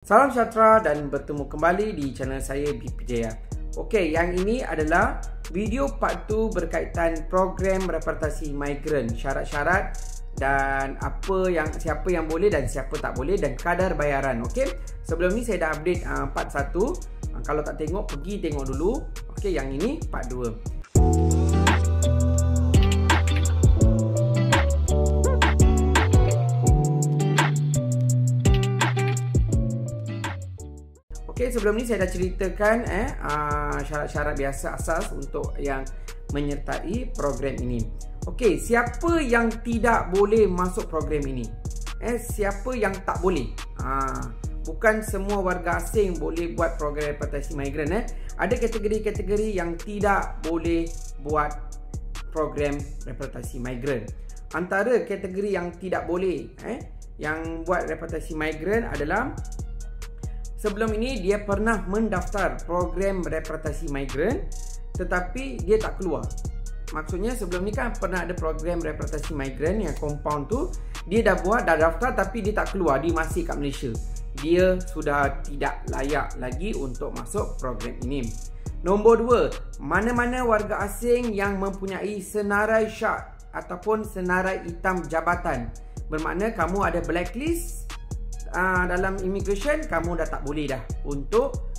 Salam sejahtera dan bertemu kembali di channel saya BP Jaya. Okey, yang ini adalah video part 2 berkaitan program repatriasi migran, syarat-syarat dan siapa yang boleh dan siapa tak boleh dan kadar bayaran. Okey, sebelum ni saya dah update part 1. Kalau tak tengok, pergi tengok dulu. Okey, yang ini part 2. Okay, sebelum ni saya dah ceritakan syarat-syarat biasa asas untuk yang menyertai program ini. Okey, siapa yang tidak boleh masuk program ini? Siapa yang tak boleh? Bukan semua warga asing boleh buat program repatriasi migran. Ada kategori-kategori yang tidak boleh buat program repatriasi migran. Antara kategori yang tidak boleh yang buat repatriasi migran adalah sebelum ini dia pernah mendaftar program repatriasi migran tetapi dia tak keluar. Maksudnya sebelum ni kan pernah ada program repatriasi migran yang compound tu, dia dah daftar tapi dia tak keluar, dia masih kat Malaysia. Dia sudah tidak layak lagi untuk masuk program ini. Nombor 2, mana-mana warga asing yang mempunyai senarai syak ataupun senarai hitam jabatan. Bermakna kamu ada blacklist dalam immigration, kamu dah tak boleh dah untuk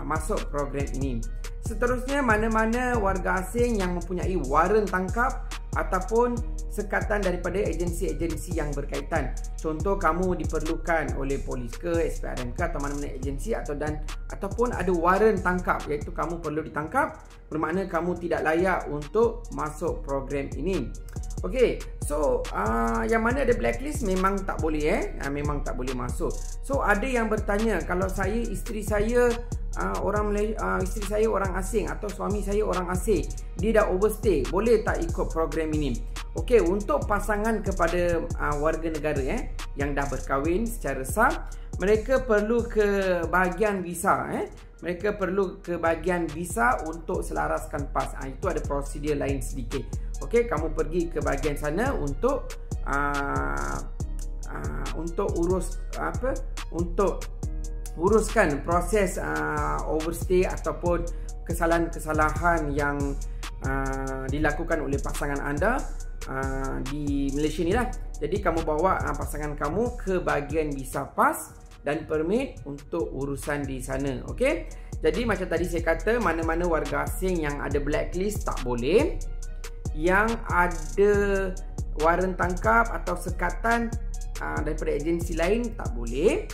masuk program ini. Seterusnya, mana-mana warga asing yang mempunyai waran tangkap ataupun sekatan daripada agensi-agensi yang berkaitan. Contoh, kamu diperlukan oleh polis ke, SPRM ke atau mana-mana agensi ataupun ada waran tangkap, iaitu kamu perlu ditangkap, bermakna kamu tidak layak untuk masuk program ini. Okey, so yang mana ada blacklist memang tak boleh memang tak boleh masuk. So ada yang bertanya, kalau isteri saya orang asing atau suami saya orang asing, dia dah overstay, boleh tak ikut program ini? Okey, untuk pasangan kepada warga negara yang dah berkahwin secara sah, mereka perlu ke bahagian visa mereka perlu ke bahagian visa untuk selaraskan PAS. Itu ada prosedur lain sedikit. Okey, kamu pergi ke bahagian sana untuk uruskan proses overstay ataupun kesalahan-kesalahan yang dilakukan oleh pasangan anda di Malaysia ni lah. Jadi kamu bawa pasangan kamu ke bahagian visa PAS dan permit untuk urusan di sana. Okey, jadi macam tadi saya kata, mana-mana warga asing yang ada blacklist tak boleh, yang ada waran tangkap atau sekatan daripada agensi lain tak boleh,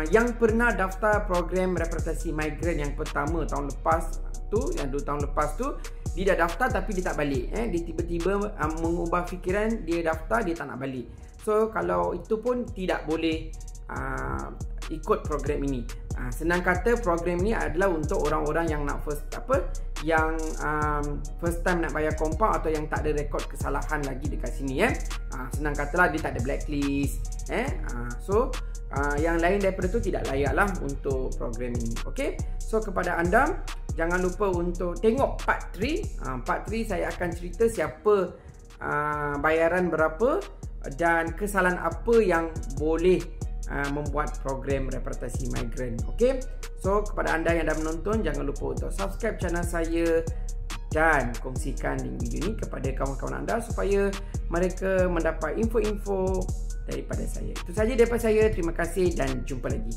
yang pernah daftar program repatriasi migran yang pertama tahun lepas tu, yang 2 tahun lepas tu, dia dah daftar tapi dia tak balik. Dia tiba-tiba mengubah fikiran, dia daftar, dia tak nak balik. So kalau itu pun tidak boleh ikut program ini. Senang kata, program ini adalah untuk orang-orang yang nak first time nak bayar compound atau yang tak ada rekod kesalahan lagi dekat sini. Senang katalah, dia tak ada blacklist. So yang lain daripada tu tidak layaklah untuk program ini. Okey, so kepada anda, jangan lupa untuk tengok part 3. Part 3 saya akan cerita siapa, bayaran berapa dan kesalahan apa yang boleh membuat program repatriasi migran. Okey, so kepada anda yang dah menonton, jangan lupa untuk subscribe channel saya dan kongsikan link video ini kepada kawan-kawan anda supaya mereka mendapat info-info daripada saya. Itu saja daripada saya. Terima kasih dan jumpa lagi.